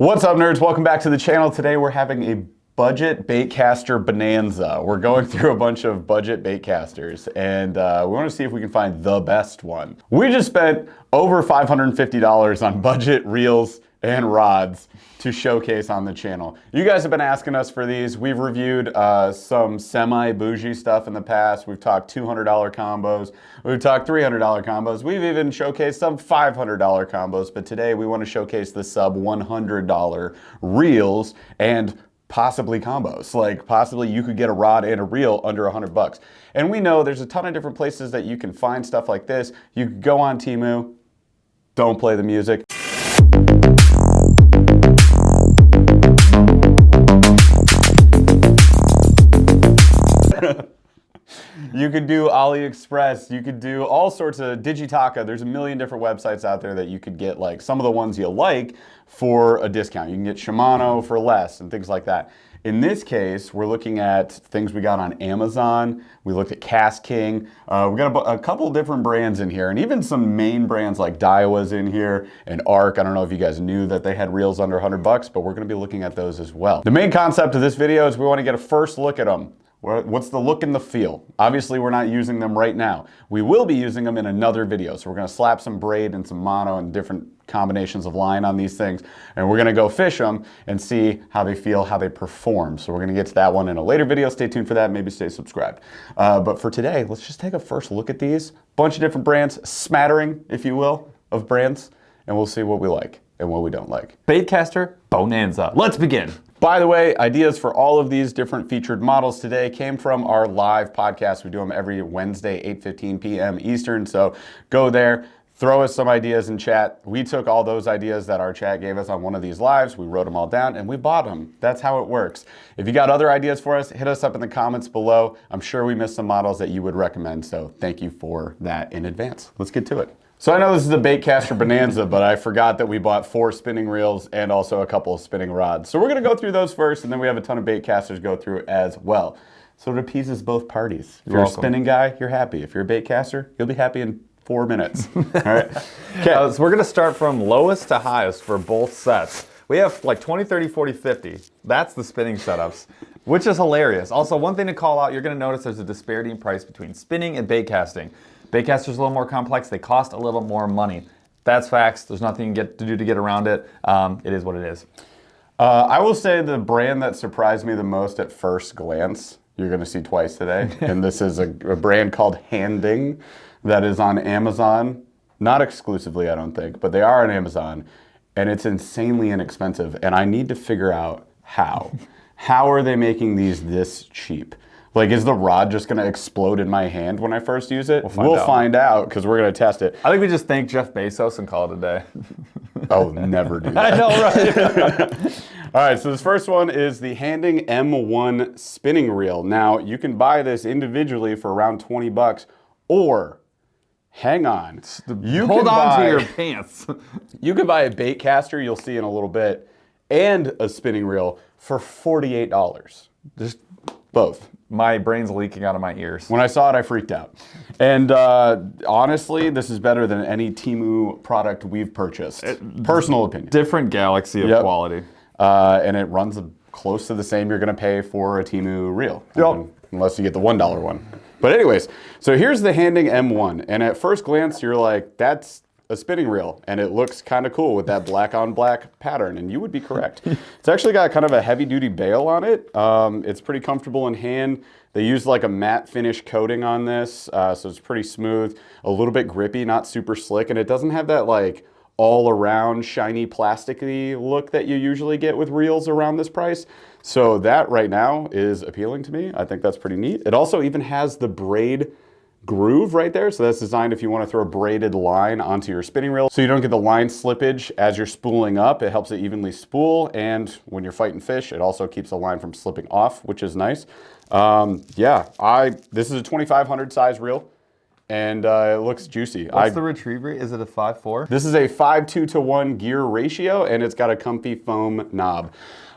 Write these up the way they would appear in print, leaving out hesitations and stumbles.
What's up, nerds? Welcome back to the channel. Today we're having a budget baitcaster bonanza. We're going through a bunch of budget baitcasters, and we want to see if we can find the best one. We just spent over $550 on budget reels and rods to showcase on the channel. You guys have been asking us for these. We've reviewed some semi-bougie stuff in the past. We've talked $200 combos. We've talked $300 combos. We've even showcased some $500 combos, but today we want to showcase the sub $100 reels and possibly combos. Like possibly you could get a rod and a reel under $100. And we know there's a ton of different places that you can find stuff like this. You can go on Temu, don't play the music. You could do AliExpress, you could do all sorts of Digitaka. There's a million different websites out there that you could get like some of the ones you like for a discount. You can get Shimano for less and things like that. In this case, we're looking at things we got on Amazon. We looked at Cast King. We got a couple different brands in here, and even some main brands like Daiwa's in here and Arc. I don't know if you guys knew that they had reels under $100, but we're gonna be looking at those as well. The main concept of this video is we wanna get a first look at them. What's the look and the feel? Obviously, we're not using them right now. We will be using them in another video. So we're gonna slap some braid and some mono and different combinations of line on these things. And we're gonna go fish them and see how they feel, how they perform. So we're gonna get to that one in a later video. Stay tuned for that, maybe stay subscribed. But for today, let's just take a first look at these. Bunch of different brands, smattering, if you will, of brands. And we'll see what we like and what we don't like. Baitcaster bonanza. Let's begin. By the way, ideas for all of these different featured models today came from our live podcast. We do them every Wednesday, 8:15 p.m. Eastern. So go there, throw us some ideas in chat. We took all those ideas that our chat gave us on one of these lives, we wrote them all down, and we bought them. That's how it works. If you got other ideas for us, hit us up in the comments below. I'm sure we missed some models that you would recommend, so thank you for that in advance. Let's get to it. So I know this is a baitcaster bonanza, but I forgot that we bought 4 spinning reels and also a couple of spinning rods. So we're gonna go through those first, and then we have a ton of baitcasters go through as well. So it appeases both parties. If you're a spinning guy, you're happy. If you're a baitcaster, you'll be happy in 4 minutes. All right. Okay. So we're gonna start from lowest to highest for both sets. We have like 20, 30, 40, 50. That's the spinning setups, which is hilarious. Also, one thing to call out, you're gonna notice there's a disparity in price between spinning and baitcasting. Baitcaster's a little more complex, they cost a little more money. That's facts, there's nothing you get to do to get around it. It is what it is. I will say the brand that surprised me the most at first glance, you're gonna see twice today, and this is a brand called Handing that is on Amazon. Not exclusively, I don't think, but they are on Amazon, and it's insanely inexpensive, and I need to figure out how. How are they making these this cheap? Like, is the rod just gonna explode in my hand when I first use it? We'll find out, because we're gonna test it. I think we just thank Jeff Bezos and call it a day. Oh, never do that. I know, right? All right, so this first one is the Handing M1 spinning reel. Now, you can buy this individually for around 20 bucks, or, hang on. Hold on to your pants. You could buy a baitcaster, you'll see in a little bit, and a spinning reel for $48. Just both. My brain's leaking out of my ears. When I saw it, I freaked out. And honestly, this is better than any Temu product we've purchased. Personal opinion. Different galaxy of quality. And it runs close to the same you're gonna pay for a Temu reel. Unless you get the $1 one. But anyways, so here's the Handing M1. And at first glance, you're like, that's a spinning reel, and it looks kind of cool with that black on black pattern, and you would be correct. It's actually got kind of a heavy duty bail on it. It's pretty comfortable in hand. They used like a matte finish coating on this, so it's pretty smooth, a little bit grippy, not super slick, and it doesn't have that like all around shiny plasticky look that you usually get with reels around this price. So that right now is appealing to me. I think that's pretty neat. It also even has the braid groove right there. So that's designed if you want to throw a braided line onto your spinning reel. So you don't get the line slippage as you're spooling up. It helps it evenly spool. And when you're fighting fish, it also keeps the line from slipping off, which is nice. This is a 2500 size reel, and it looks juicy. What's the retrieve rate? Is it a 5.4? This is a 5:2:1 gear ratio, and it's got a comfy foam knob.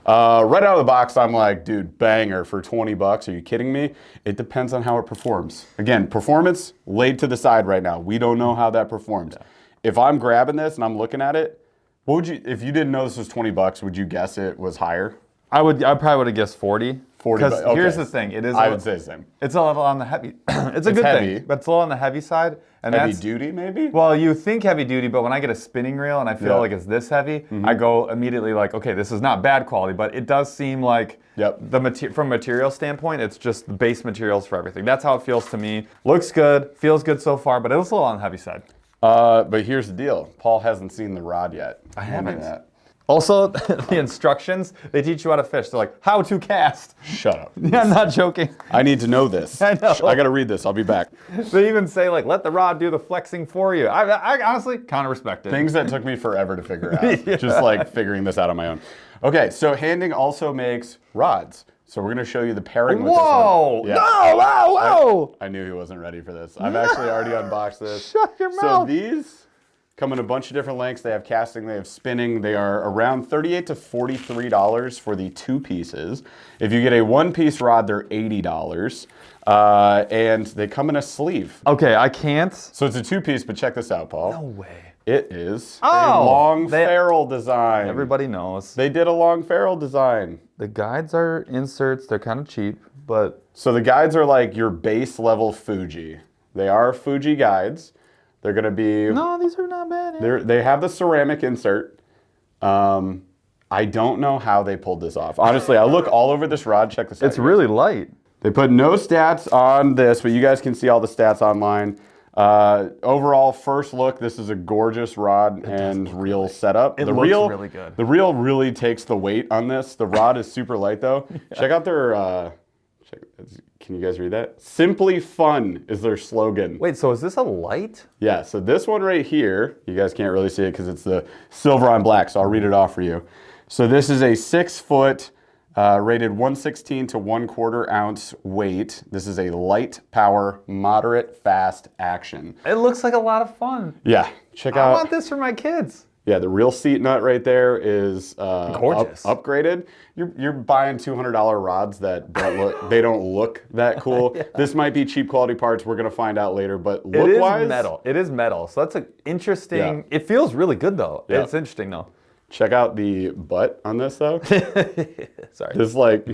Right out of the box, I'm like, dude, banger for 20 bucks. Are you kidding me? It depends on how it performs. Again, performance laid to the side right now. We don't know how that performs. Yeah. If I'm grabbing this and I'm looking at it, What would you, if you didn't know this was 20 bucks, would you guess it was higher? I probably would have guessed 40. 40 Because okay. here's the thing, it is. I would say the same. It's a little on the heavy. It's a good heavy. thing, but it's a little on the heavy side. And Heavy that's, duty, maybe? well, you think heavy duty, but when I get a spinning reel and I feel Yeah. like it's this heavy, I go immediately like, okay, this is not bad quality, but it does seem like from a material standpoint, it's just the base materials for everything. That's how it feels to me. Looks good, feels good so far, but it's a little on the heavy side. But here's the deal. Paul hasn't seen the rod yet. I haven't. That. Also, the instructions, they teach you how to fish. They're like, how to cast. Shut up. Yeah, I'm not joking. I need to know this. I know. I got to read this. I'll be back. They even say, like, let the rod do the flexing for you. I honestly kind of respect it. Things that took me forever to figure out. Just like figuring this out on my own. Okay, so Handing also makes rods. So we're going to show you the pairing with this Whoa! one. Yeah. No! Whoa! I knew he wasn't ready for this. I've actually already unboxed this. Shut your So mouth. these come in a bunch of different lengths. They have casting, they have spinning. They are around $38 to $43 for the 2 pieces. If you get a 1-piece rod, they're $80. And they come in a sleeve. Okay, I can't. So it's a 2-piece, but check this out, Paul. No way. It is a Oh, long ferrule design. Everybody knows. They did a long ferrule design. The guides are inserts. They're kind of cheap, but So the guides are like your base level Fuji. They are Fuji guides. They're going to be... no, these are not bad. They have the ceramic insert. I don't know how they pulled this off. Honestly, I look all over this rod. Check this out. It's really light. They put no stats on this, but you guys can see all the stats online. Overall, first look, this is a gorgeous rod and reel setup. It the looks reel, really good. The reel really takes the weight on this. The rod is super light though. Check out their... can you guys read that? Simply fun is their slogan. Wait, so is this a light? Yeah, so this one right here, you guys can't really see it because it's the silver on black, so I'll read it off for you. So this is a 6-foot, rated 1/16 to 1/4 ounce weight. This is a light power, moderate, fast action. It looks like a lot of fun. Yeah, check I out. want this for my kids. Yeah, the real seat nut right there is gorgeous. upgraded. You're buying $200 rods that don't look that cool. Yeah. This might be cheap quality parts. We're gonna find out later, but look wise, it is metal. It is metal, so that's an interesting. Yeah. It feels really good though. Yeah. It's interesting though. Check out the butt on this though. Sorry. This like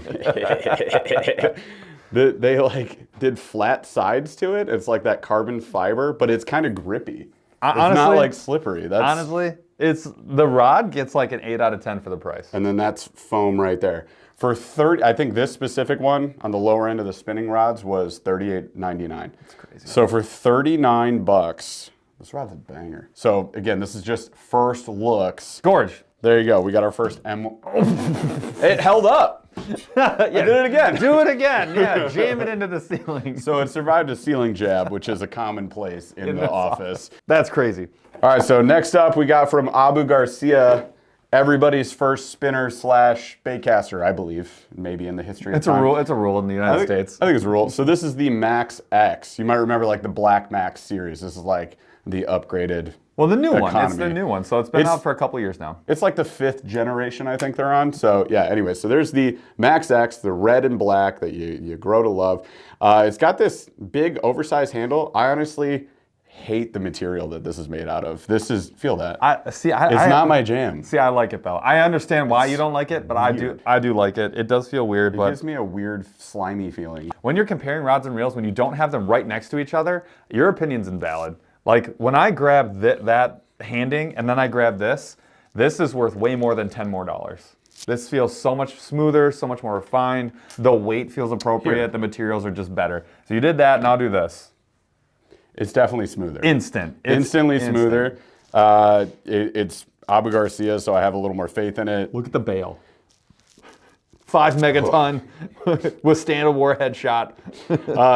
they like did flat sides to it. It's like that carbon fiber, but it's kind of grippy. Honestly, it's not like slippery. That's honestly. It's the rod gets like an 8 out of 10 for the price. And then that's foam right there. For 30, I think this specific one on the lower end of the spinning rods was $38.99. That's crazy. So for 39 bucks, this rod's a banger. So again, this is just first looks. Gorge. There you go. We got our first M. It held up. Yeah. I did it again. Do it again. Yeah, jam it into the ceiling. So it survived a ceiling jab, which is a commonplace in the office. That's crazy. All right, so next up we got from Abu Garcia, everybody's first spinner / baitcaster, I believe, maybe in the history of time. It's a rule in the United States. I think it's a rule. So this is the Max X. You might remember like the Black Max series. This is like the upgraded Well, the new one. It's economy. the new one. So it's been out for a couple years now. It's like the 5th generation, I think they're on. So yeah, anyway, so there's the Max X, the red and black that you grow to love. It's got this big oversized handle. I honestly hate the material that this is made out of. Feel that. It's not my jam. See, I like it though. I understand why you don't like it, but I do like it. It does feel weird, but It gives me a weird slimy feeling. when you're comparing rods and reels, when you don't have them right next to each other, your opinion's invalid. Like when I grab that Handing and then I grab this is worth way more than $10 more. This feels so much smoother, so much more refined. The weight feels appropriate. Here. The materials are just better. So you did that, now do this. It's definitely smoother. Instantly smoother. It's Abu Garcia, so I have a little more faith in it. Look at the bail. 5 megaton, withstand a warhead shot.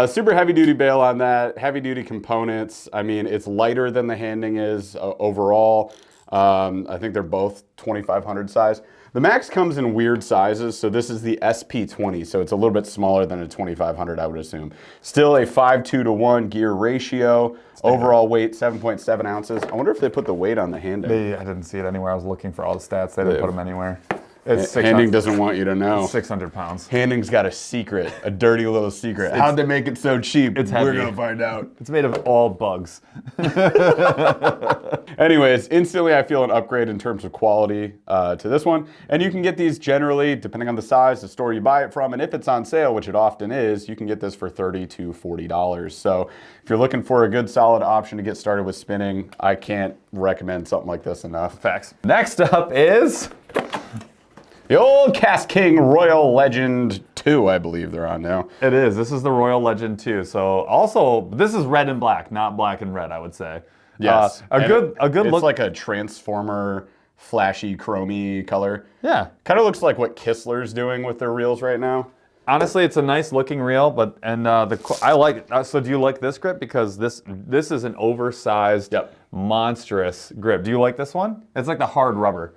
Super heavy duty bail on that, heavy duty components. I mean, it's lighter than the Handing is overall. I think they're both 2500 size. The Max comes in weird sizes, so this is the SP20, so it's a little bit smaller than a 2500, I would assume. Still a 5:2-to-1 gear ratio. Overall weight, 7.7 ounces. I wonder if they put the weight on the Handing. I didn't see it anywhere. I was looking for all the stats. They didn't put them anywhere. It's Handing doesn't want you to know. 600 pounds. Handing's got a secret, a dirty little secret. How'd they make it so cheap? It's heavy. We're gonna find out. It's made of all bugs. Anyways, instantly I feel an upgrade in terms of quality to this one. And you can get these generally, depending on the size, the store you buy it from, and if it's on sale, which it often is, you can get this for $30 to $40. So if you're looking for a good solid option to get started with spinning, I can't recommend something like this enough. Facts. Next up is the old Cast King Royal Legend 2, I believe they're on now. It is. This is the Royal Legend 2. So also, this is red and black, not black and red, I would say. Yes. A good it's look. like a transformer, flashy, chromy color. Yeah. Kind of looks like what Kistler's doing with their reels right now. Honestly, it's a nice looking reel, I like it. So do you like this grip? Because this is an oversized, monstrous grip. Do you like this one? It's like the hard rubber.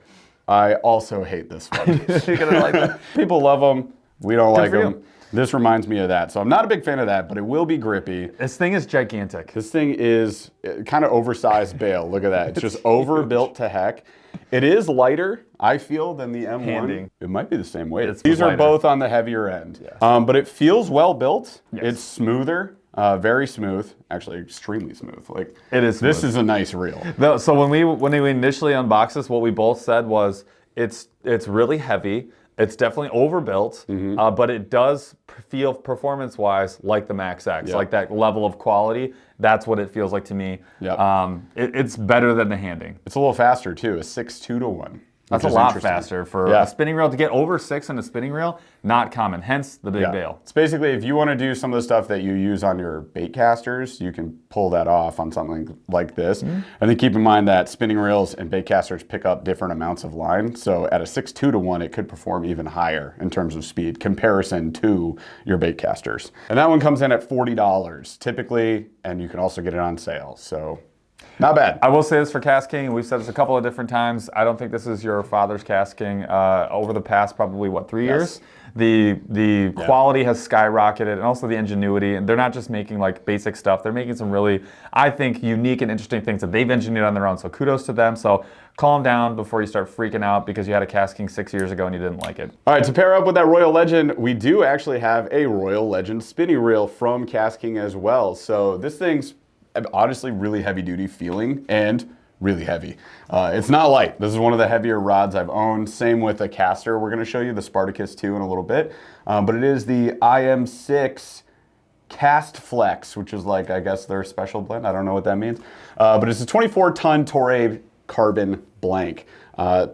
I also hate this one. You're gonna like that. People love them. We don't like for them. you. This reminds me of that. So I'm not a big fan of that, but it will be grippy. This thing is gigantic. This thing is kind of oversized bale. Look at that. It's just overbuilt to heck. It is lighter, I feel, than the M1. Handing. It might be the same weight. It's These are lighter. both on the heavier end. Yes. But it feels well built. Yes. It's smoother, very smooth. Actually, extremely smooth. Like It is This smooth. is a nice reel. No, so when we initially unboxed this, what we both said was it's really heavy. It's definitely overbuilt, but it does feel performance-wise like the Max X, like that level of quality. That's what it feels like to me. Yep. It's better than the Handing. It's a little faster too, a 6.2 to 1. That's a lot faster for a spinning reel. To get over 6 on a spinning reel, not common, hence the big bail. It's basically, if you want to do some of the stuff that you use on your bait casters, you can pull that off on something like this. And then keep in mind that spinning reels and bait casters pick up different amounts of line. So at a 6.2 to 1, it could perform even higher in terms of speed comparison to your bait casters. And that one comes in at $40 typically, and you can also get it on sale. So not bad. I will say this for Cast King, we've said this a couple of different times. I don't think this is your father's Cast King. Over the past probably, 3 years? The quality has skyrocketed, and also the ingenuity. And they're not just making like basic stuff. They're making some really, I think, unique and interesting things that they've engineered on their own. So kudos to them. So calm down before you start freaking out because you had a Cast King 6 years ago and you didn't like it. All right, to pair up with that Royal Legend, we do actually have a Royal Legend spinning reel from Cast King as well. So this thing's honestly really heavy duty feeling and really heavy. It's not light. This is one of the heavier rods I've owned. Same with a caster we're going to show you, the Spartacus 2 in a little bit. But it is the IM6 Cast Flex, which is like, I guess, their special blend. I don't know what that means. But it's a 24-ton Toray carbon blank.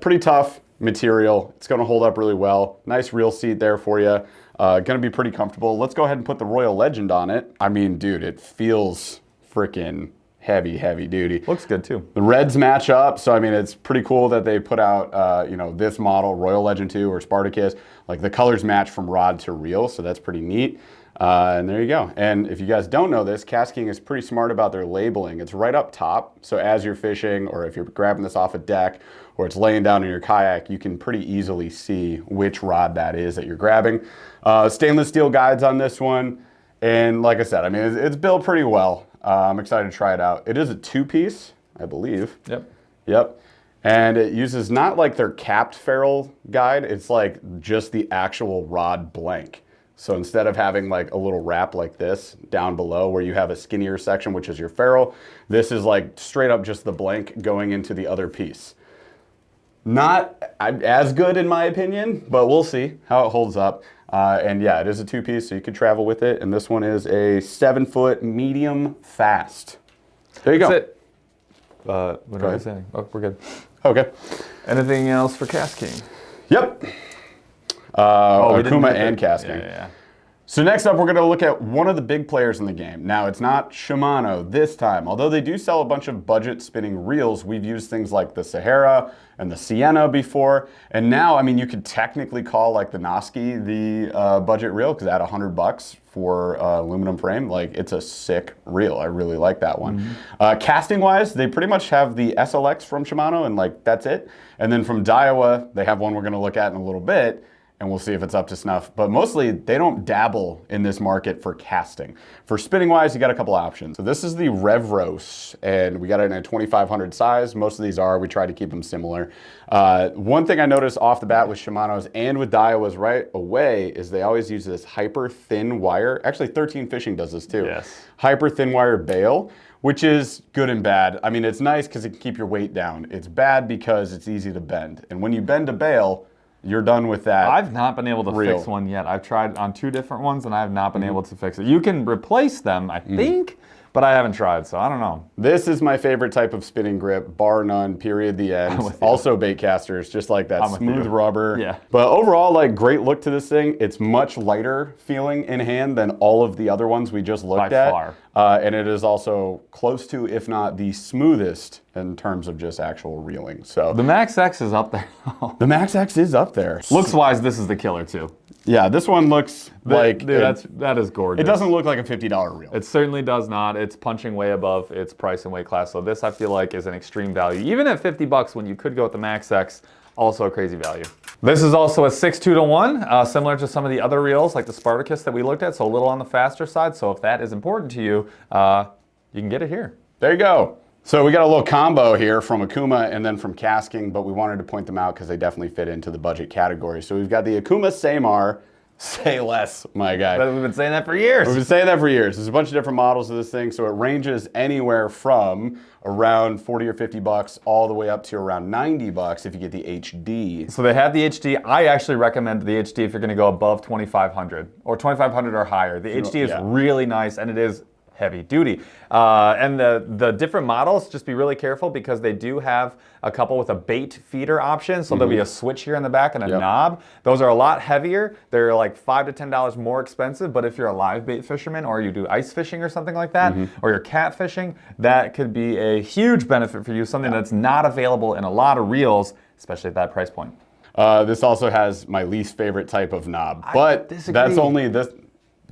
Pretty tough material. It's going to hold up really well. Nice reel seat there for you. Going to be pretty comfortable. Let's go ahead and put the Royal Legend on it. I mean, dude, it feels freaking heavy duty. Looks good too. The reds match up, so I mean it's pretty cool that they put out this model, Royal Legend 2 or Spartacus. Like the colors match from rod to reel, so that's pretty neat. And there you go. And if you guys don't know this, Cast King is pretty smart about their labeling. It's right up top, so as you're fishing or if you're grabbing this off a deck or it's laying down in your kayak, you can pretty easily see which rod that is that you're grabbing. Stainless steel guides on this one, and like I said, I mean it's built pretty well. I'm excited to try it out. It is a 2-piece, I believe. Yep. And it uses not like their capped ferrule guide, it's like just the actual rod blank. So instead of having like a little wrap like this down below where you have a skinnier section, which is your ferrule, this is like straight up just the blank going into the other piece. Not as good in my opinion, but we'll see how it holds up. And yeah, it is a 2-piece, so you could travel with it. And this one is a 7-foot medium fast. There you go. That's it. What are we saying? Oh, we're good. Okay. Anything else for Cast King? Yep. Akuma and Cast King. Yeah. So next up, we're going to look at one of the big players in the game. Now, it's not Shimano this time. Although they do sell a bunch of budget spinning reels, we've used things like the Sahara and the Sienna before. And now, I mean, you could technically call like the Noski the budget reel because at $100 for aluminum frame, like it's a sick reel. I really like that one. Casting wise, they pretty much have the SLX from Shimano and like that's it. And then from Daiwa, they have one we're going to look at in a little bit. and we'll see if it's up to snuff. But mostly, they don't dabble in this market for casting. For spinning-wise, you got a couple options. So this is the Revros, and we got it in a 2500 size. Most of these are. We try to keep them similar. One thing I noticed off the bat with Shimano's and with Daiwas right away is they always use this hyper thin wire. Actually, 13 Fishing does this too. Yes. Hyper thin wire bail, which is good and bad. I mean, it's nice because it can keep your weight down. It's bad because it's easy to bend. And when you bend a bail, you're done with that. I've not been able to fix one yet. I've tried on 2 different ones and I have not been able to fix it. You can replace them, I think, but I haven't tried, so I don't know. This is my favorite type of spinning grip, bar none, period, the end. Also bait casters, just like that smooth rubber. Yeah. But overall, like, great look to this thing. It's much lighter feeling in hand than all of the other ones we just looked at. By far. And it is also close to, if not the smoothest in terms of just actual reeling. So The Max X is up there. the Max X is up there. Looks-wise, this is the killer too. Yeah, this one looks like... Dude, that is gorgeous. It doesn't look like a $50 reel. It certainly does not. It's punching way above its price and weight class. So this, I feel like, is an extreme value. Even at $50 when you could go with the Max X, also a crazy value. This is also a 6.2-to-1, similar to some of the other reels like the Spartacus that we looked at, so a little on the faster side. So if that is important to you, you can get it here. There you go. So we got a little combo here from Akuma and then from Casking, but we wanted to point them out because they definitely fit into the budget category. So we've got the Akuma Samar. Say less, my guy. We've been saying that for years. We've been saying that for years. There's a bunch of different models of this thing, so it ranges anywhere from around 40 or 50 bucks all the way up to around 90 bucks if you get the HD. So they have the HD. I actually recommend the HD if you're going to go above 2,500 or 2,500 or higher. The HD is really nice, and it is heavy duty. And the different models, just be really careful because they do have a couple with a bait feeder option. So there'll be a switch here in the back and a knob. Those are a lot heavier. They're like $5 to $10 more expensive. But if you're a live bait fisherman or you do ice fishing or something like that, or you're cat fishing, that could be a huge benefit for you. Something that's not available in a lot of reels, especially at that price point. This also has my least favorite type of knob, but that's only this.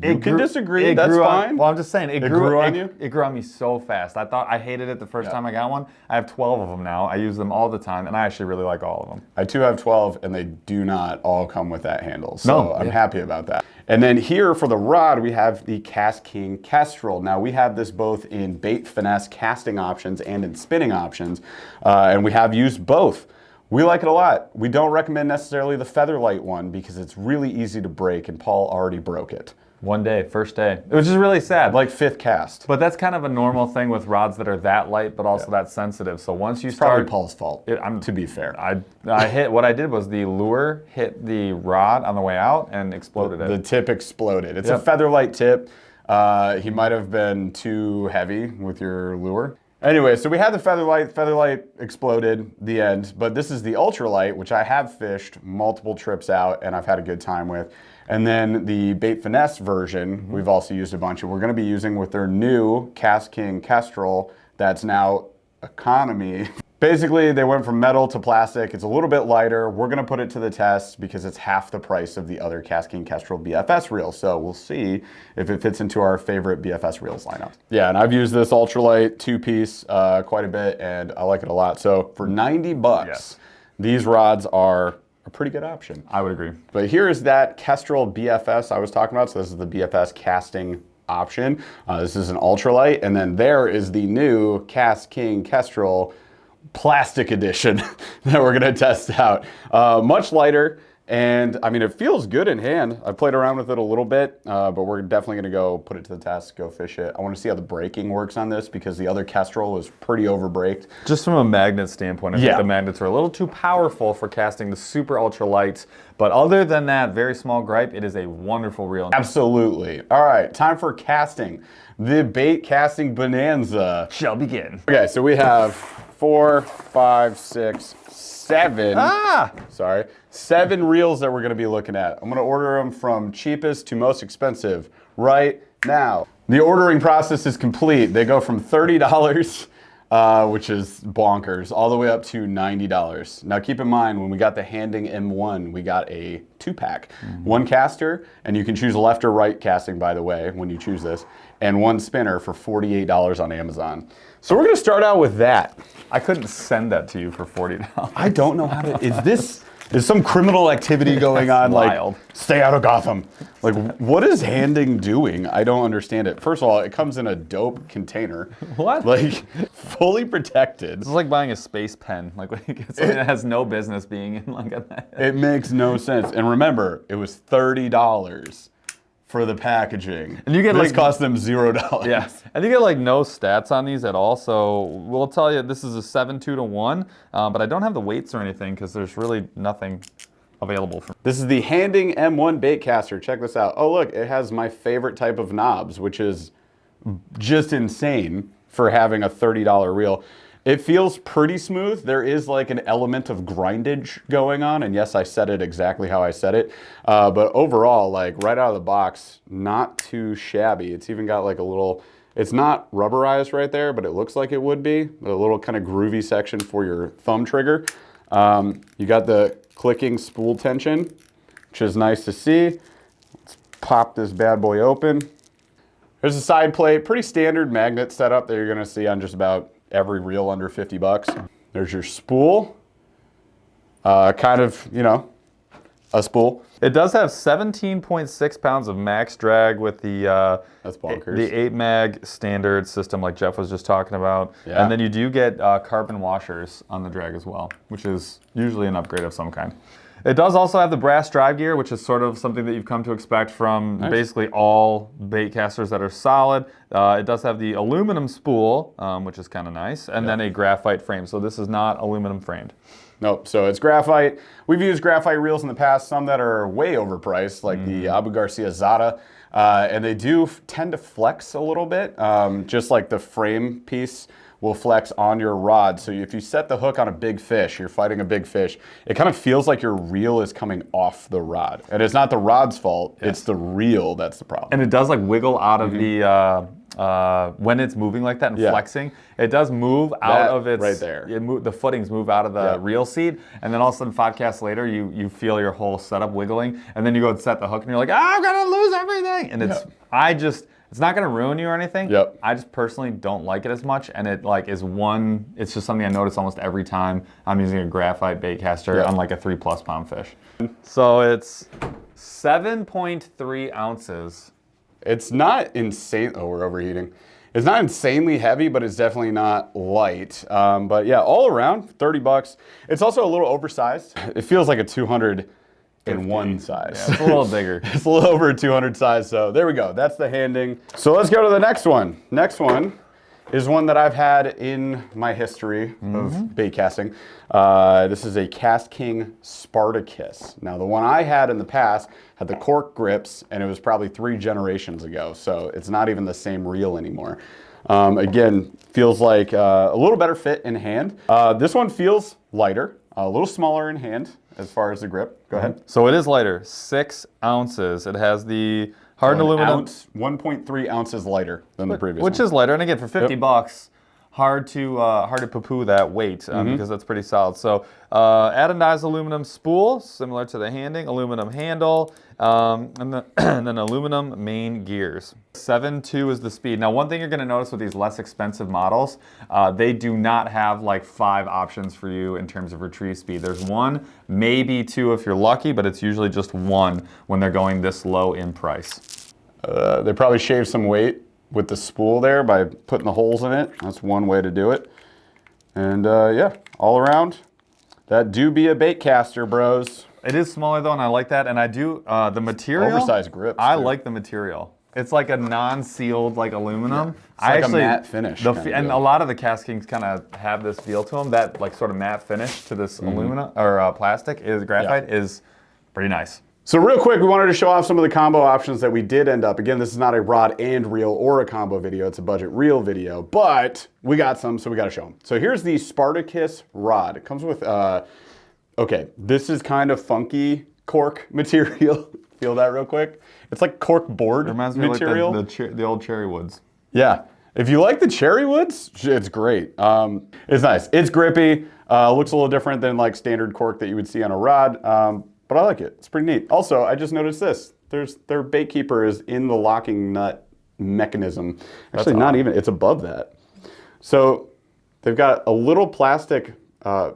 You can disagree, that's fine. Well, I'm just saying, it grew on you? It grew on me so fast. I thought I hated it the first time I got one. I have 12 of them now. I use them all the time, and I actually really like all of them. I too have 12, and they do not all come with that handle, so I'm happy about that. And then here for the rod, we have the Cast King Kestrel. Now, we have this both in bait finesse casting options and in spinning options, and we have used both. We like it a lot. We don't recommend necessarily the Featherlight one because it's really easy to break, and Paul already broke it. One day, first day. Which is really sad. Like 5th cast. But that's kind of a normal thing with rods that are that light, but also that sensitive. So once you It's start... probably Paul's fault, to be fair. What I did was the lure hit the rod on the way out and exploded it. The tip exploded. It's a Featherlight tip. He might have been too heavy with your lure. Anyway, so we had the Featherlight exploded, the end. But this is the Ultralight, which I have fished multiple trips out and I've had a good time with. And then the Bait Finesse version, we've also used a bunch, and we're going to be using with their new Cast King Kestrel that's now economy. Basically, they went from metal to plastic. It's a little bit lighter. We're going to put it to the test because it's half the price of the other Cast King Kestrel BFS reel. So we'll see if it fits into our favorite BFS reels lineup. Yeah, and I've used this Ultralight 2-piece quite a bit, and I like it a lot. So for 90 bucks, these rods are a pretty good option. I would agree. But here is that Kestrel BFS I was talking about. So this is the BFS casting option. This is an ultralight. And then there is the new Cast King Kestrel plastic edition that we're gonna test out. Much lighter. And I mean, it feels good in hand. I played around with it a little bit, but we're definitely gonna go put it to the test, go fish it. I wanna see how the braking works on this because the other Kestrel was pretty overbraked. Just from a magnet standpoint, I think the magnets are a little too powerful for casting the super ultra lights. But other than that, very small gripe, it is a wonderful reel. Absolutely. All right, time for casting. The bait casting bonanza shall begin. Okay, so we have 4, 5, 6, 7. Sorry. 7 reels that we're gonna be looking at. I'm gonna order them from cheapest to most expensive right now. The ordering process is complete. They go from $30, which is bonkers, all the way up to $90. Now keep in mind, when we got the Handing M1, we got a 2-pack. 1 caster, and you can choose left or right casting, by the way, when you choose this, and 1 spinner for $48 on Amazon. So we're gonna start out with that. I couldn't send that to you for $40. I don't know how to, Is some criminal activity going on? wild. Like, stay out of Gotham. Like, what is handing doing? I don't understand it. First of all, it comes in a dope container. What? Like, fully protected. This is like buying a space pen. Like something that has no business being in like a... It makes no sense. And remember, it was $30 for the packaging. And you get this like cost them $0. Yeah, and you get like no stats on these at all. So we'll tell you this is a 7-2-1, but I don't have the weights or anything because there's really nothing available for. This is the Handing M1 baitcaster. Check this out. Oh look, it has my favorite type of knobs, which is just insane for having a $30 reel. It feels pretty smooth. There is like an element of grindage going on, and yes, I said it exactly how I said it. But overall, like right out of the box, not too shabby. It's even got like a little, it's not rubberized right there, but it looks like it would be. A little kind of groovy section for your thumb trigger. You got the clicking spool tension, which is nice to see. Let's pop this bad boy open. There's a side plate, pretty standard magnet setup that you're gonna see on just about every reel under 50 bucks. There's your spool. Kind of, you know, a spool. It does have 17.6 pounds of max drag with the That's bonkers. the 8 mag standard system like Jeff was just talking about. Yeah. And then you do get carbon washers on the drag as well, which is usually an upgrade of some kind. It does also have the brass drive gear, which is sort of something that you've come to expect from basically all bait casters that are solid. It does have the aluminum spool, which is kind of nice, and then a graphite frame. So this is not aluminum framed. Nope, so it's graphite. We've used graphite reels in the past, some that are way overpriced, like the Abu Garcia Zada, and they do tend to flex a little bit, just like the frame piece will flex on your rod. So if you set the hook on a big fish, you're fighting a big fish, it kind of feels like your reel is coming off the rod. And it's not the rod's fault, it's the reel that's the problem. And it does like wiggle out of the, when it's moving like that and flexing, it does move out of its, right there. The footings move out of the reel seat, and then all of a sudden 5 casts later, you feel your whole setup wiggling, and then you go and set the hook and you're like, I'm gonna lose everything. And it's, it's not going to ruin you or anything. I just personally don't like it as much, and it like is it's just something I notice almost every time I'm using a graphite bait caster on like a 3+ pound fish. So it's 7.3 ounces. It's not insane, oh, we're overheating. It's not insanely heavy, but it's definitely not light. But yeah, all around, 30 bucks. It's also a little oversized. It feels like a 200 in one size. Yeah, it's a little bigger. It's a little over a 200 size, so there we go. That's the Handing. So let's go to the next one. Next one is one that I've had in my history of bait casting. This is a Cast King Spartacus. Now the one I had in the past had the cork grips, and it was probably 3 generations ago, so it's not even the same reel anymore. Again, feels like a little better fit in hand. This one feels lighter, a little smaller in hand as far as the grip. Go ahead. So it is lighter, 6 ounces. It has the hardened aluminum. 1.3 ounces lighter than the previous Which one. is lighter, and again, for 50 bucks, hard to poo-poo that weight because that's pretty solid. So anodized aluminum spool, similar to the Handing, aluminum handle, and then aluminum main gears. 7.2 is the speed. Now, one thing you're going to notice with these less expensive models, they do not have like 5 options for you in terms of retrieve speed. There's 1, maybe 2 if you're lucky, but it's usually just 1 when they're going this low in price. They probably shaved some weight with the spool there by putting the holes in it. That's one way to do it. And yeah, all around, that do be a bait caster, bros. It is smaller though, and I like that. And I do, the material. Oversized grips. I like the material. It's like a non-sealed like aluminum. Yeah. It's like a matte finish. And a lot of the Cast Kings kind of have this feel to them. That like sort of matte finish to this aluminum or plastic is graphite is pretty nice. So real quick, we wanted to show off some of the combo options that we did end up. Again, this is not a rod and reel or a combo video. It's a budget reel video, but we got some, so we got to show them. So here's the Spartacus rod. It comes with, okay, this is kind of funky cork material. Feel that real quick? It's like cork board reminds me material. Like the old cherry woods. Yeah. If you like the cherry woods, it's great. It's nice. It's grippy. Looks a little different than like standard cork that you would see on a rod. But I like it. It's pretty neat. Also, I just noticed this. Their bait keeper is in the locking nut mechanism. Actually, not even. It's above that. So they've got a little plastic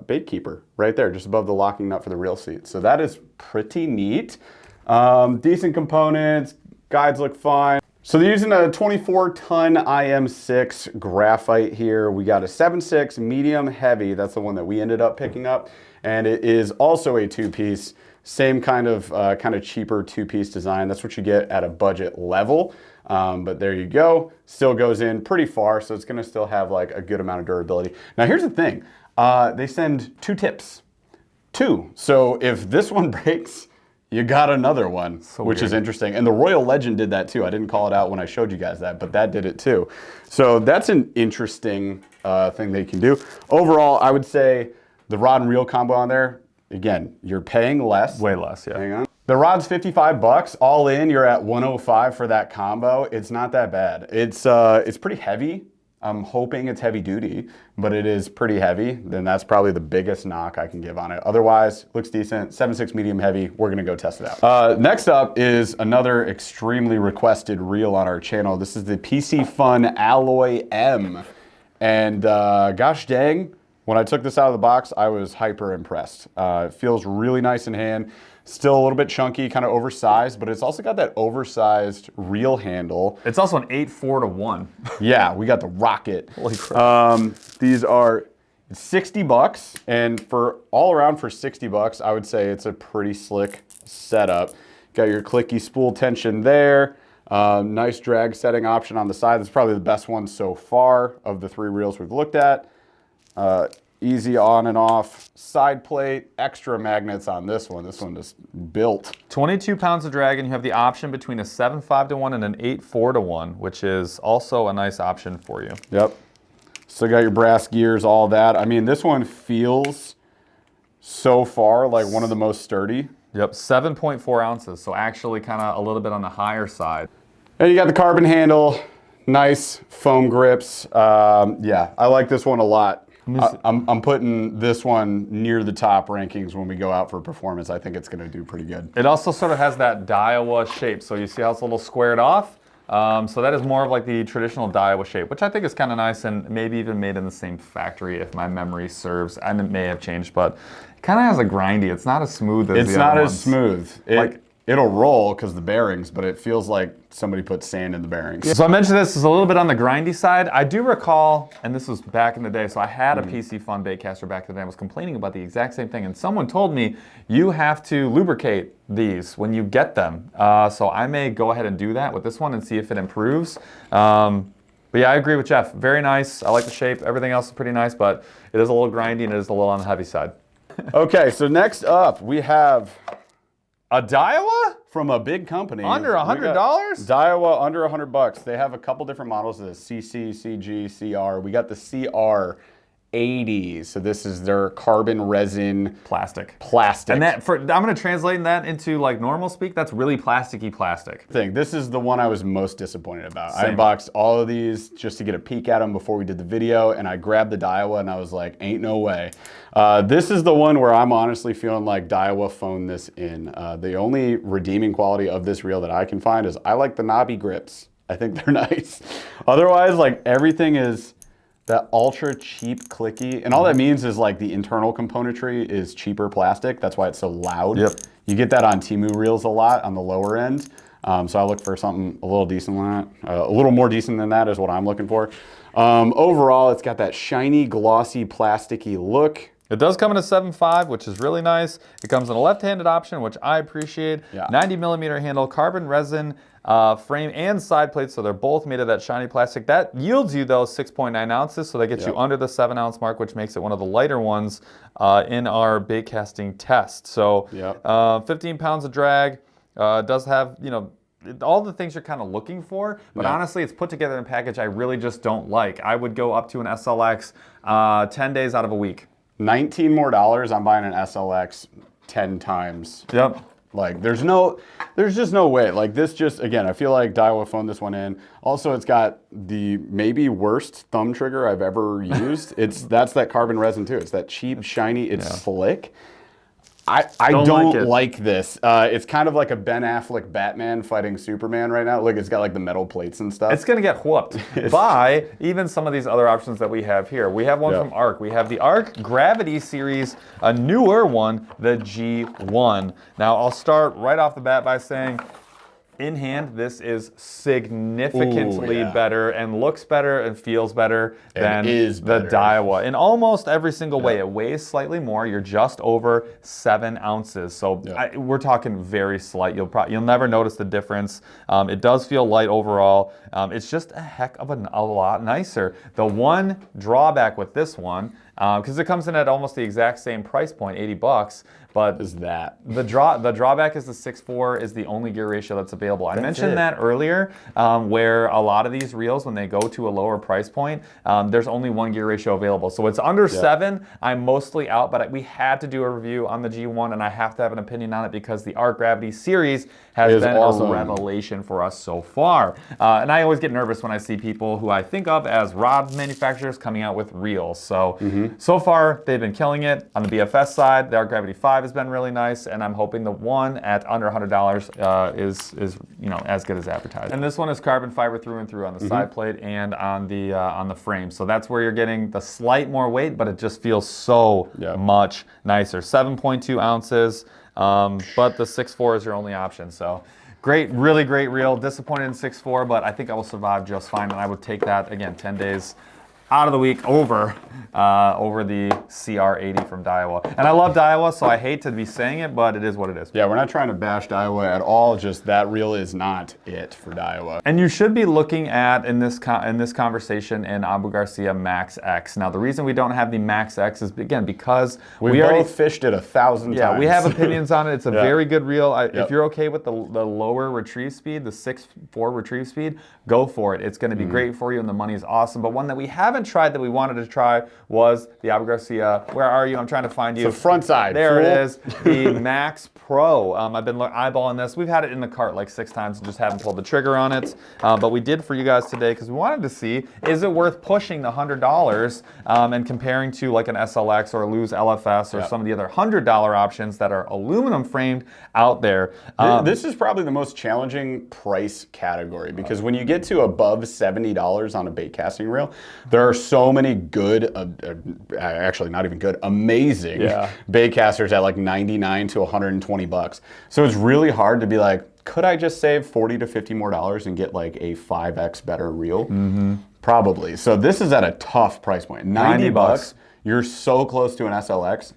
bait keeper right there, just above the locking nut for the reel seat. So that is pretty neat. Decent components, guides look fine. So they're using a 24-ton IM6 graphite here. We got a 7.6 medium heavy. That's the one that we ended up picking up. And it is also a two-piece, same kind of cheaper two-piece design. That's what you get at a budget level. But there you go. Still goes in pretty far, so it's gonna still have like a good amount of durability. Now here's the thing. They send 2 tips. 2. So if this one breaks, you got another one, which is interesting. And the Royal Legend did that too. I didn't call it out when I showed you guys that, but that did it too. So that's an interesting thing they can do. Overall, I would say the rod and reel combo on there, again, you're paying less. Way less, yeah. Hang on. The rod's $55. All in, you're at $105 for that combo. It's not that bad. It's pretty heavy. I'm hoping it's heavy duty, but it is pretty heavy. Then that's probably the biggest knock I can give on it. Otherwise, looks decent. 7.6 medium heavy. We're gonna go test it out. Next up is another extremely requested reel on our channel. This is the PC Fun Alloy M. And gosh dang, when I took this out of the box, I was hyper impressed. It feels really nice in hand. Still a little bit chunky, kind of oversized, but it's also got that oversized reel handle. It's also an 8-4-1. Yeah, we got the rocket. Holy crap. These are $60, and for all around for $60, I would say it's a pretty slick setup. Got your clicky spool tension there. Nice drag setting option on the side. That's probably the best one so far of the 3 reels we've looked at. Easy on and off side plate, extra magnets on this one. This one is built. 22 pounds of drag, and you have the option between a 7.5-1 and an 8.4-1, which is also a nice option for you. Yep. So got your brass gears, all that. I mean, this one feels so far like one of the most sturdy. Yep, 7.4 ounces, so actually kind of a little bit on the higher side. And you got the carbon handle, nice foam grips. Yeah, I like this one a lot. I'm putting this one near the top rankings when we go out for performance. I think it's going to do pretty good. It also sort of has that Daiwa shape. So you see how it's a little squared off? So that is more of like the traditional Daiwa shape, which I think is kind of nice and maybe even made in the same factory if my memory serves. And it may have changed, but it kind of has a grindy. It's not as smooth as the other ones. It's not as smooth. It'll roll because the bearings, but it feels like somebody put sand in the bearings. So I mentioned this is a little bit on the grindy side. I do recall, and this was back in the day, so I had a PC Fun baitcaster back in the day. I was complaining about the exact same thing, and someone told me you have to lubricate these when you get them. So I may go ahead and do that with this one and see if it improves. But yeah, I agree with Jeff. Very nice. I like the shape. Everything else is pretty nice, but it is a little grindy and it is a little on the heavy side. Okay, so next up we have a Daiwa? From a big company. Under $100? Daiwa under $100. They have a couple different models of the CC, CG, CR. We got the CR 80. So this is their carbon resin plastic. And that I'm going to translate that into like normal speak. That's really plasticky plastic. This is the one I was most disappointed about. I unboxed all of these just to get a peek at them before we did the video, and I grabbed the Daiwa and I was like, ain't no way. This is the one where I'm honestly feeling like Daiwa phoned this in. The only redeeming quality of this reel that I can find is I like the knobby grips. I think they're nice. Otherwise, like everything is that ultra cheap clicky, and all that means is like the internal componentry is cheaper plastic. That's why it's so loud. Yep. You get that on Temu reels a lot on the lower end. So I look for something a little decent than that. A little more decent than that is what I'm looking for. Overall, it's got that shiny, glossy, plasticky look. It does come in a 7.5, which is really nice. It comes in a left-handed option, which I appreciate. Yeah. 90mm handle, carbon resin, frame and side plates, so they're both made of that shiny plastic. That yields you, though, 6.9 ounces, so that gets you under the 7-ounce mark, which makes it one of the lighter ones in our bait casting test. So 15 pounds of drag, does have, you know, all the things you're kind of looking for, but honestly, it's put together in a package I really just don't like. I would go up to an SLX 10 days out of a week. $19 more, I'm buying an SLX 10 times. Yep. Like there's just no way. Like this just, again, I feel like Daiwa phoned this one in. Also, it's got the maybe worst thumb trigger I've ever used. That's that carbon resin too. It's that cheap, shiny, it's slick. I don't like it. like this. It's kind of like a Ben Affleck Batman fighting Superman right now. Look, it's got like the metal plates and stuff. It's going to get whooped by even some of these other options that we have here. We have one Yep. from ARC. We have the ARC Gravity Series, a newer one, the G1. Now, I'll start right off the bat by saying, in hand, this is significantly better and looks better and feels better than the Daiwa in almost every single way. It weighs slightly more. You're just over 7 ounces, so we're talking very slight. You'll never notice the difference. It does feel light overall. It's just a heck of a lot nicer. The one drawback with this one, because it comes in at almost the exact same price point, 80 bucks. But is that the drawback is the 6.4 is the only gear ratio that's available. I mentioned that earlier, where a lot of these reels, when they go to a lower price point, there's only one gear ratio available. So it's under 7. I'm mostly out, but we had to do a review on the G1, and I have to have an opinion on it because the ARC Gravity Series has been awesome. A revelation for us so far. And I always get nervous when I see people who I think of as rod manufacturers coming out with reels. So so far they've been killing it. On the BFS side, the ARC Gravity 5 has been really nice, and I'm hoping the one at under $100 is as good as advertised. And this one is carbon fiber through and through on the side plate and on the frame. So that's where you're getting the slight more weight, but it just feels so much nicer. 7.2 ounces. But the 6.4 is your only option. So great, really great reel. Disappointed in 6.4, but I think I will survive just fine. And I would take that, again, 10 days out of the week over the CR80 from Daiwa. And I love Daiwa, so I hate to be saying it, but it is what it is. Yeah, we're not trying to bash Daiwa at all, just that reel is not it for Daiwa. And you should be looking at, in this conversation, an Abu Garcia Max X. Now, the reason we don't have the Max X is, again, because we both fished it 1,000 times. Yeah, we have opinions on it. It's a very good reel. If you're okay with the lower retrieve speed, the 6.4 retrieve speed, go for it. It's going to be great for you, and the money is awesome. But one that we haven't tried that we wanted to try was the Abu Garcia. Where are you? I'm trying to find you. It's the front side. There it is. The Max Pro. I've been eyeballing this. We've had it in the cart like 6 times and just haven't pulled the trigger on it. But we did for you guys today because we wanted to see, is it worth pushing the $100 and comparing to like an SLX or a Lose LFS or some of the other $100 options that are aluminum framed out there. This is probably the most challenging price category because when you get to above $70 on a bait casting reel, there are so many good, actually not even good, amazing bait casters at like 99 to 120 bucks. So it's really hard to be like, could I just save 40 to 50 more dollars and get like a 5x better reel? Probably. So this is at a tough price point. 90 bucks. You're so close to an SLX.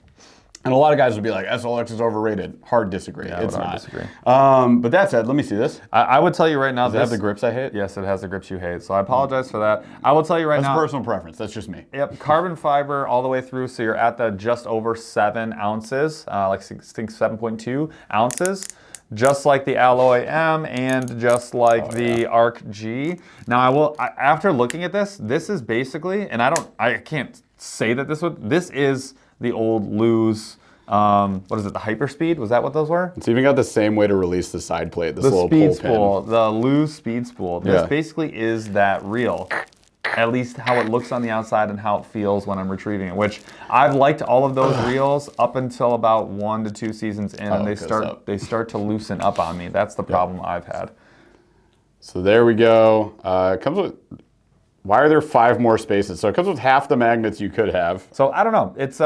And a lot of guys would be like, SLX is overrated. Hard disagree. Yeah, it's not. Disagree. But that said, let me see this. I would tell you right now, does it have the grips I hate? Yes, it has the grips you hate. So I apologize for that. I will tell you right now. That's personal preference. That's just me. Yep, carbon fiber all the way through. So you're at the just over 7 ounces, like I think 7.2 ounces. Just like the Alloy M and just like the ARC G. Now after looking at this, this is basically, and I can't say that this is the old Lose, what is it, the Hyperspeed? Was that what those were? It's even got the same way to release the side plate, this little speed pull spool, pin. the Lose speed spool. This basically is that reel. At least how it looks on the outside and how it feels when I'm retrieving it, which I've liked all of those reels up until about 1 to 2 seasons in, and they start to loosen up on me. That's the problem I've had. So there we go. It comes with, why are there 5 more spaces? So it comes with half the magnets you could have. So I don't know. It's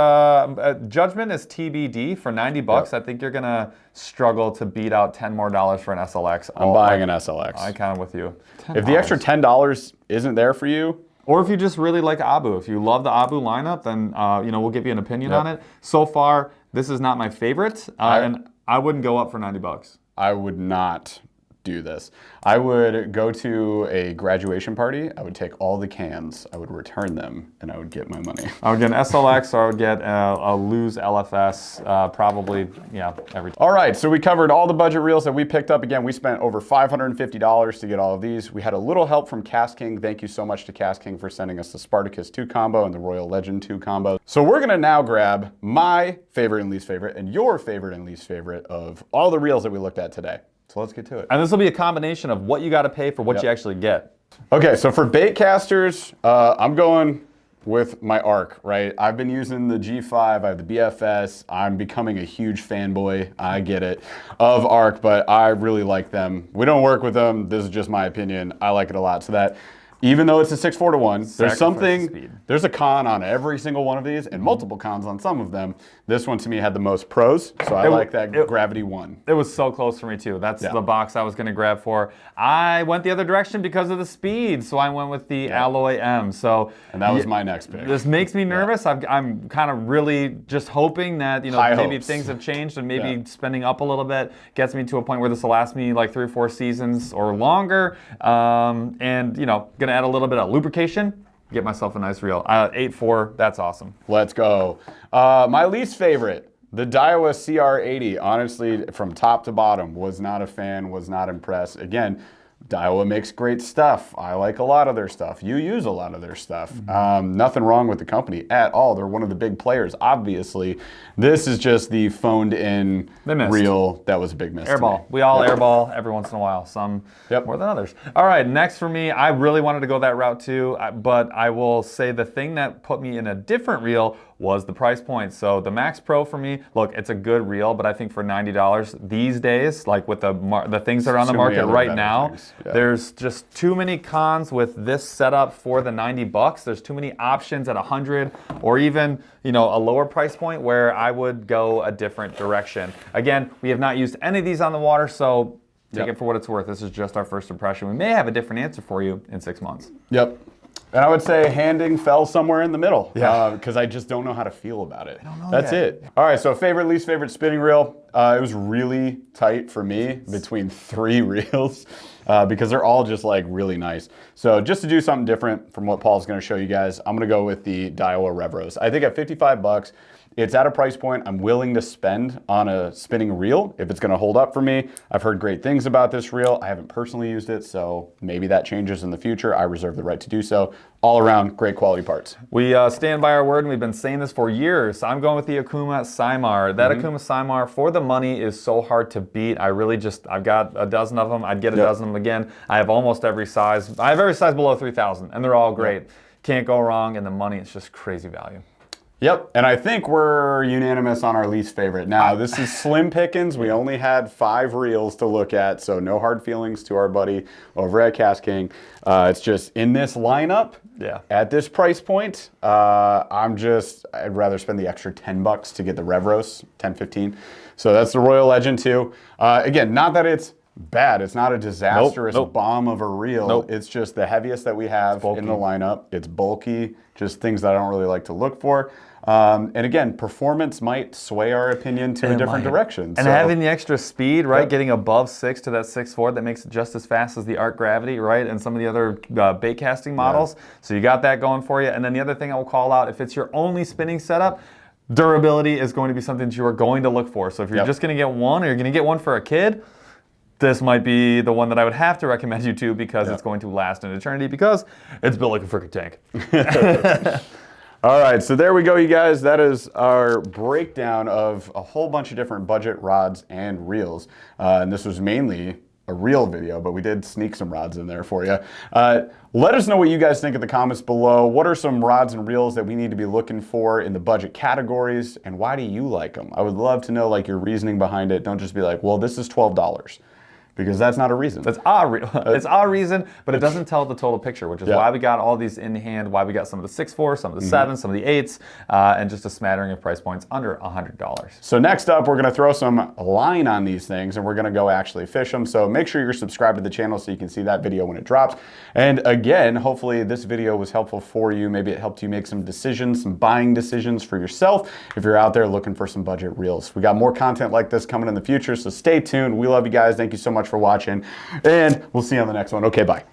judgment is TBD for 90 bucks. I think you're gonna struggle to beat out $10 more for an SLX. I'm buying an SLX. I kind of with you. If the extra $10 isn't there for you, or if you just really like Abu, if you love the Abu lineup, then we'll give you an opinion on it. So far, this is not my favorite, and I wouldn't go up for 90 bucks. I would not do this. I would go to a graduation party, I would take all the cans, I would return them, and I would get my money. I would get an SLX, or I would get a Lose LFS, probably, every. All right, so we covered all the budget reels that we picked up. Again, we spent over $550 to get all of these. We had a little help from Cast King. Thank you so much to Cast King for sending us the Spartacus 2 combo and the Royal Legend 2 combo. So we're gonna now grab my favorite and least favorite, and your favorite and least favorite of all the reels that we looked at today. So let's get to it. And this will be a combination of what you got to pay for what you actually get. Okay, so for bait casters, I'm going with my ARC, right? I've been using the G5, I have the BFS. I'm becoming a huge fanboy, I get it, of ARC, but I really like them. We don't work with them. This is just my opinion. I like it a lot. So that even though it's a 6-4-1, there's a con on every single one of these and multiple cons on some of them. This one to me had the most pros, so I like that Gravity 1. It was so close for me too. That's the box I was going to grab for. I went the other direction because of the speed, so I went with the Alloy M. And that was my next pick. This makes me nervous. I'm kind of really just hoping that maybe things have changed and maybe spending up a little bit gets me to a point where this will last me like 3 or 4 seasons or longer. And gonna add a little bit of lubrication, get myself a nice reel. 8.4, that's awesome. Let's go. My least favorite, the Daiwa CR80. Honestly, from top to bottom, was not a fan, was not impressed. Again, Daiwa makes great stuff. I like a lot of their stuff. You use a lot of their stuff. Nothing wrong with the company at all. They're one of the big players, obviously. This is just the phoned-in reel that was a big miss. Airball. We all airball every once in a while, some more than others. All right, next for me, I really wanted to go that route too, but I will say the thing that put me in a different reel was the price point. So the Max Pro for me, look, it's a good reel, but I think for $90 these days, like with the things that are on the market right now, there's just too many cons with this setup for the $90. There's too many options at 100 or even a lower price point where I would go a different direction. Again, we have not used any of these on the water, so take it for what it's worth. This is just our first impression. We may have a different answer for you in 6 months. Yep. And I would say handing fell somewhere in the middle because I just don't know how to feel about it. That's it. All right, so favorite, least favorite spinning reel. It was really tight for me between 3 reels because they're all just like really nice. So just to do something different from what Paul's gonna show you guys, I'm gonna go with the Daiwa Revros. I think at $55, it's at a price point I'm willing to spend on a spinning reel if it's gonna hold up for me. I've heard great things about this reel. I haven't personally used it, so maybe that changes in the future. I reserve the right to do so. All around, great quality parts. We stand by our word, and we've been saying this for years. I'm going with the Okuma Cymar. That Okuma Cymar, for the money, is so hard to beat. I've got a dozen of them. I'd get a dozen of them again. I have almost every size. I have every size below 3,000, and they're all great. Can't go wrong, and the money is just crazy value. Yep, and I think we're unanimous on our least favorite. Now, this is slim pickings. We only had 5 reels to look at, so no hard feelings to our buddy over at Cast King. It's just in this lineup, at this price point, I'd rather spend the extra $10 to get the Revros, 10, 15. So that's the Royal Legend 2. Again, not that it's bad. It's not a disastrous bomb of a reel. It's just the heaviest that we have in the lineup. It's bulky, just things that I don't really like to look for. And again, performance might sway our opinion to a different direction. And having the extra speed, right? Getting above 6 to that 6.4, that makes it just as fast as the Arc Gravity, right? And some of the other bait casting models. So you got that going for you. And then the other thing I will call out, if it's your only spinning setup, durability is going to be something that you are going to look for. So if you're just going to get one, or you're going to get one for a kid, this might be the one that I would have to recommend you to because it's going to last an eternity because it's built like a freaking tank. All right, so there we go, you guys. That is our breakdown of a whole bunch of different budget rods and reels. And this was mainly a reel video, but we did sneak some rods in there for you. Let us know what you guys think in the comments below. What are some rods and reels that we need to be looking for in the budget categories, and why do you like them? I would love to know like your reasoning behind it. Don't just be like, well, this is $12. Because that's not a reason. That's it's our reason, but it doesn't tell the total picture, which is why we got all these in hand, why we got some of the 6.4, some of the 7s, some of the 8s, and just a smattering of price points under $100. So next up, we're gonna throw some line on these things and we're gonna go actually fish them. So make sure you're subscribed to the channel so you can see that video when it drops. And again, hopefully this video was helpful for you. Maybe it helped you make some decisions, some buying decisions for yourself if you're out there looking for some budget reels. We got more content like this coming in the future, so stay tuned. We love you guys. Thank you so much for watching, and we'll see you on the next one. Okay, bye.